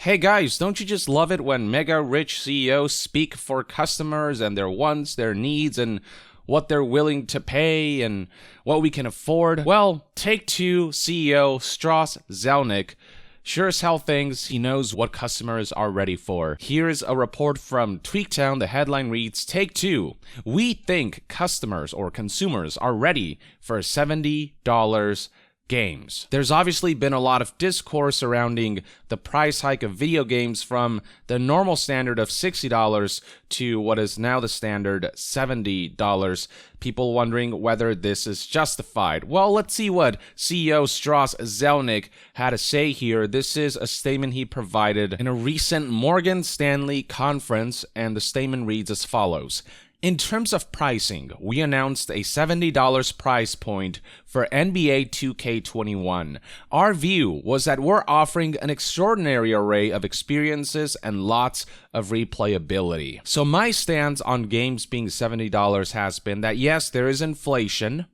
Hey guys, don't you just love it when mega rich CEOs speak for customers and their wants, their needs, and what they're willing to pay and what we can afford? Well, Take-Two CEO Strauss Zelnick sure as hell thinks he knows what customers are ready for. Here's a report from Tweaktown. The headline reads, Take-Two, we think customers or consumers are ready for $70 games. There's obviously been a lot of discourse surrounding the price hike of video games from the normal standard of $60 to what is now the standard $70. People wondering whether this is justified. Well, let's see what CEO Strauss Zelnick had to say here. This is a statement he provided in a recent Morgan Stanley conference, and the statement reads as follows. In terms of pricing, we announced a $70 price point for NBA 2K21. Our view was that we're offering an extraordinary array of experiences and lots of replayability. So my stance on games being $70 has been that yes, there is inflation,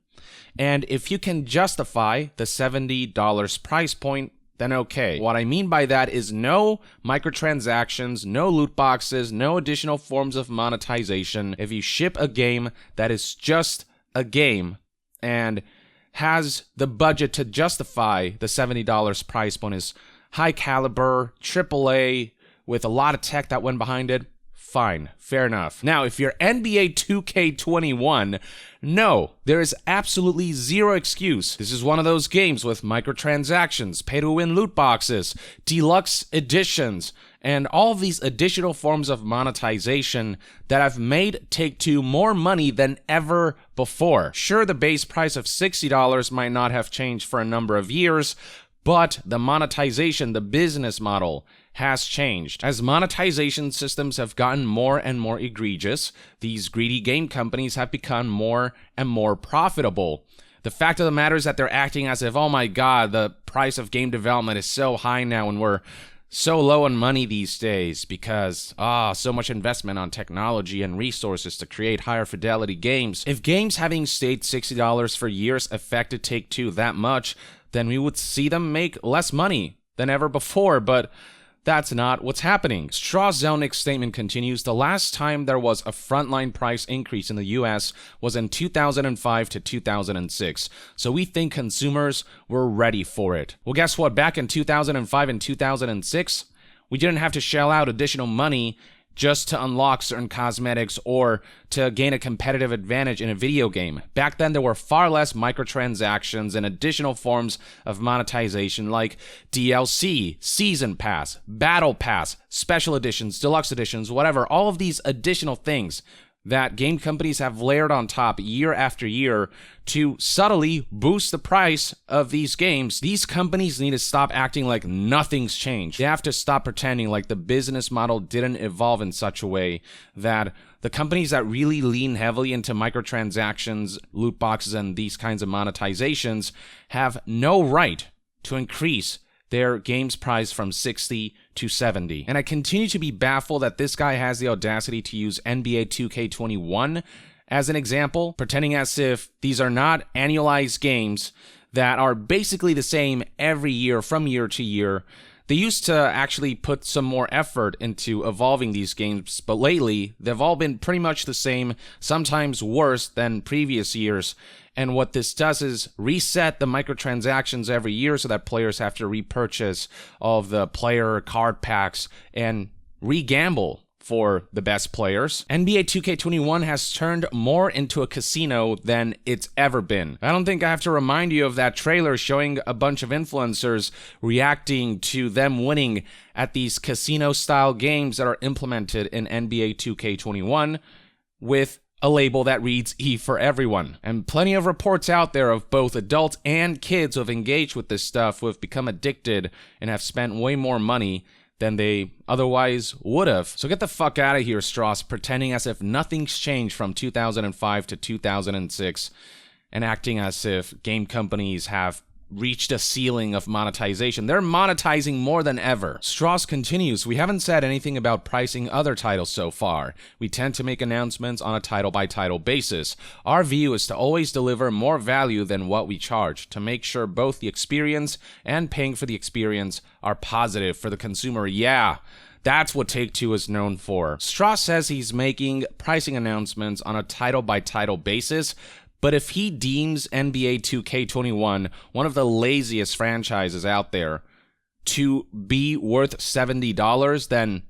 and if you can justify the $70 price point, then okay. What I mean by that is no microtransactions, no loot boxes, no additional forms of monetization. If you ship a game that is just a game and has the budget to justify the $70 price point, is high caliber, AAA, with a lot of tech that went behind it, fine, fair enough. Now, if you're NBA 2K21, no, there is absolutely zero excuse. This is one of those games with microtransactions, pay-to-win loot boxes, deluxe editions, and all of these additional forms of monetization that have made Take-Two more money than ever before. Sure, the base price of $60 might not have changed for a number of years, but the monetization, the business model, has changed. As monetization systems have gotten more and more egregious, these greedy game companies have become more and more profitable. The fact of the matter is that they're acting as if, oh my god, the price of game development is so high now and we're so low on money these days because, so much investment on technology and resources to create higher fidelity games. If games having stayed $60 for years affected Take-Two that much, then we would see them make less money than ever before, but that's not what's happening. Strauss Zelnick's statement continues, the last time there was a frontline price increase in the US was in 2005 to 2006, so we think consumers were ready for it. Well, guess what? Back in 2005 and 2006, we didn't have to shell out additional money just to unlock certain cosmetics or to gain a competitive advantage in a video game. Back then, there were far less microtransactions and additional forms of monetization like DLC, Season Pass, Battle Pass, Special Editions, Deluxe Editions, whatever. All of these additional things that game companies have layered on top year after year to subtly boost the price of these games. These companies need to stop acting like nothing's changed. They have to stop pretending like the business model didn't evolve in such a way that the companies that really lean heavily into microtransactions, loot boxes, and these kinds of monetizations have no right to increase their game's price from 60 to 70. And I continue to be baffled that this guy has the audacity to use NBA 2K21 as an example, pretending as if these are not annualized games that are basically the same every year from year to year. They used to actually put some more effort into evolving these games, but lately, they've all been pretty much the same, sometimes worse than previous years. And what this does is reset the microtransactions every year so that players have to repurchase all of the player card packs and re-gamble for the best players. NBA 2K21 has turned more into a casino than it's ever been. I don't think I have to remind you of that trailer showing a bunch of influencers reacting to them winning at these casino-style games that are implemented in NBA 2K21 with a label that reads E for everyone. And plenty of reports out there of both adults and kids who have engaged with this stuff, who have become addicted and have spent way more money than they otherwise would have. So get the fuck out of here, Strauss, pretending as if nothing's changed from 2005 to 2006 and acting as if game companies have reached a ceiling of monetization. They're monetizing more than ever. Strauss continues, we haven't said anything about pricing other titles so far. We tend to make announcements on a title-by-title basis. Our view is to always deliver more value than what we charge, to make sure both the experience and paying for the experience are positive for the consumer. Yeah, that's what Take-Two is known for. Strauss says he's making pricing announcements on a title-by-title basis, but if he deems NBA 2K21 one of the laziest franchises out there to be worth $70, then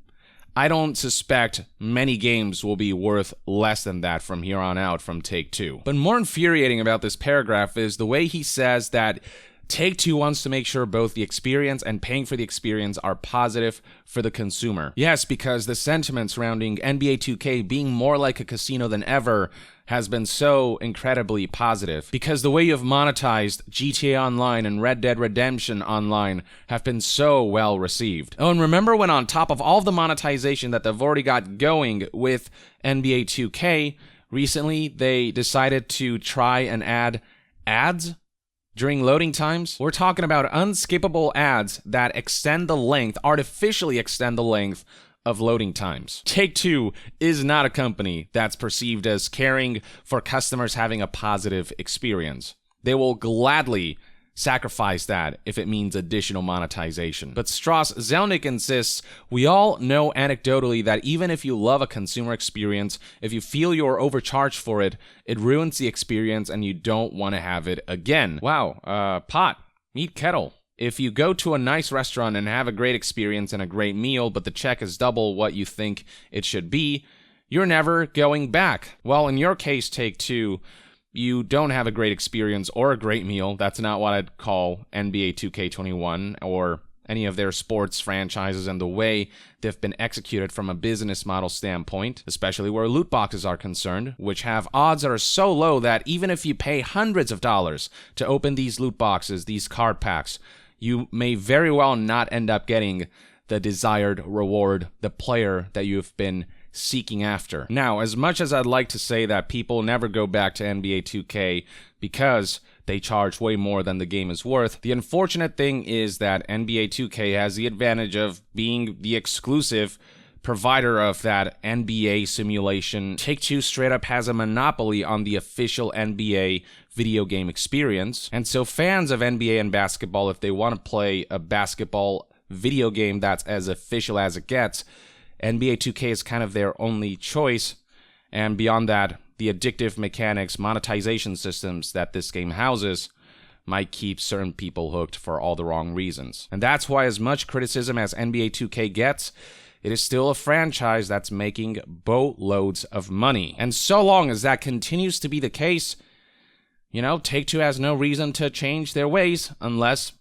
I don't suspect many games will be worth less than that from here on out from Take-Two. But more infuriating about this paragraph is the way he says that Take-Two wants to make sure both the experience and paying for the experience are positive for the consumer. Yes, because the sentiment surrounding NBA 2K being more like a casino than ever has been so incredibly positive, because the way you've monetized GTA Online and Red Dead Redemption Online have been so well received. Oh, and remember when on top of all the monetization that they've already got going with NBA 2K, recently they decided to try and add ads during loading times? We're talking about unskippable ads that extend the length, artificially extend the length of loading times. Take-Two is not a company that's perceived as caring for customers having a positive experience. They will gladly sacrifice that if it means additional monetization. But Strauss Zelnick insists, we all know anecdotally that even if you love a consumer experience, if you feel you're overcharged for it, it ruins the experience and you don't want to have it again. Wow, pot, meet kettle. If you go to a nice restaurant and have a great experience and a great meal, but the check is double what you think it should be, you're never going back. Well, in your case, Take-Two, you don't have a great experience or a great meal. That's not what I'd call NBA 2K21 or any of their sports franchises and the way they've been executed from a business model standpoint, especially where loot boxes are concerned, which have odds that are so low that even if you pay hundreds of dollars to open these loot boxes, these card packs, you may very well not end up getting the desired reward, the player that you've been seeking after. Now, as much as I'd like to say that people never go back to NBA 2K because they charge way more than the game is worth, the unfortunate thing is that NBA 2K has the advantage of being the exclusive provider of that NBA simulation. Take-Two straight up has a monopoly on the official NBA video game experience, and so fans of NBA and basketball, if they want to play a basketball video game that's as official as it gets, NBA 2K is kind of their only choice, and beyond that, the addictive mechanics, monetization systems that this game houses might keep certain people hooked for all the wrong reasons. And that's why, as much criticism as NBA 2K gets, it is still a franchise that's making boatloads of money. And so long as that continues to be the case, you know, Take-Two has no reason to change their ways unless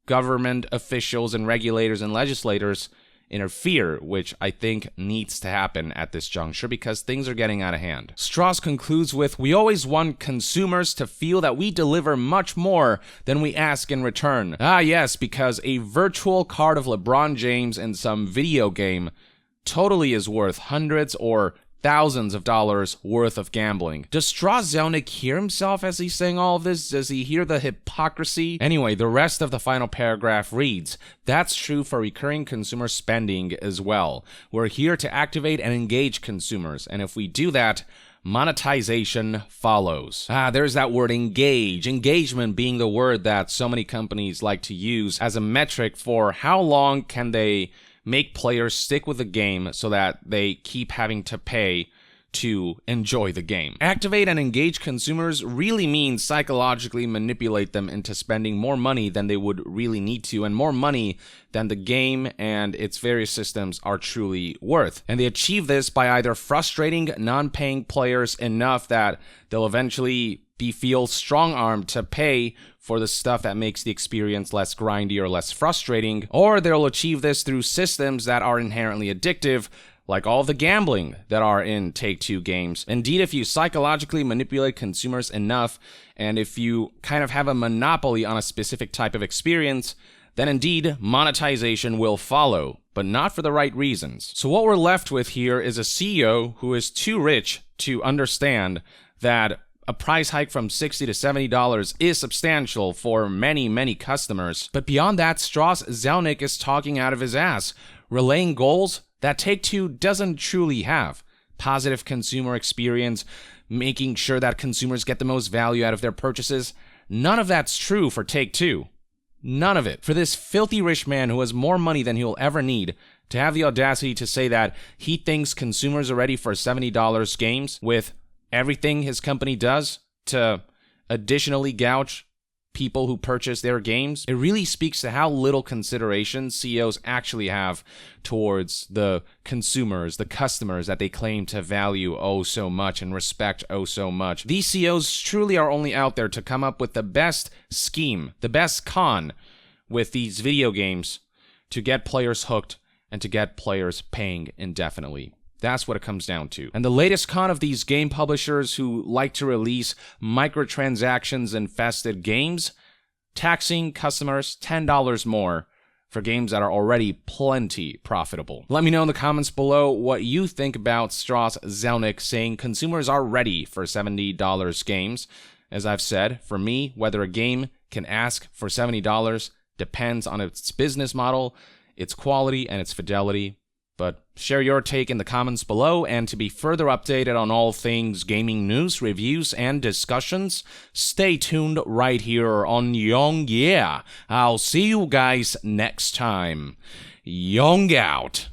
government officials and regulators and legislators interfere, which I think needs to happen at this juncture because things are getting out of hand. Strauss concludes with, we always want consumers to feel that we deliver much more than we ask in return. Ah yes, because a virtual card of LeBron James in some video game totally is worth hundreds or thousands of dollars worth of gambling. Does Strauss Zelnick hear himself as he's saying all of this? Does he hear the hypocrisy? Anyway, the rest of the final paragraph reads, that's true for recurring consumer spending as well. We're here to activate and engage consumers, and if we do that, monetization follows. There's that word engage. Engagement being the word that so many companies like to use as a metric for how long can they make players stick with the game so that they keep having to pay to enjoy the game. Activate and engage consumers really means psychologically manipulate them into spending more money than they would really need to, and more money than the game and its various systems are truly worth. And they achieve this by either frustrating non-paying players enough that they'll eventually feel strong-armed to pay for the stuff that makes the experience less grindy or less frustrating, or they'll achieve this through systems that are inherently addictive, like all the gambling that are in Take-Two games. Indeed, if you psychologically manipulate consumers enough, and if you kind of have a monopoly on a specific type of experience, then indeed, monetization will follow, but not for the right reasons. So what we're left with here is a CEO who is too rich to understand that a price hike from $60 to $70 is substantial for many customers. But beyond that, Strauss Zelnick is talking out of his ass, relaying goals that Take-Two doesn't truly have. Positive consumer experience, making sure that consumers get the most value out of their purchases. None of that's true for Take-Two. None of it. For this filthy rich man who has more money than he'll ever need to have the audacity to say that he thinks consumers are ready for $70 games with everything his company does to additionally gouge people who purchase their games, it really speaks to how little consideration CEOs actually have towards the consumers, the customers that they claim to value oh so much and respect oh so much. These CEOs truly are only out there to come up with the best scheme, the best con with these video games to get players hooked and to get players paying indefinitely. That's what it comes down to. And the latest con of these game publishers who like to release microtransactions-infested games, taxing customers $10 more for games that are already plenty profitable. Let me know in the comments below what you think about Strauss Zelnick saying consumers are ready for $70 games. As I've said, for me, whether a game can ask for $70 depends on its business model, its quality, and its fidelity. But share your take in the comments below, and to be further updated on all things gaming news, reviews, and discussions, stay tuned right here on Young Yeah. I'll see you guys next time. Young out.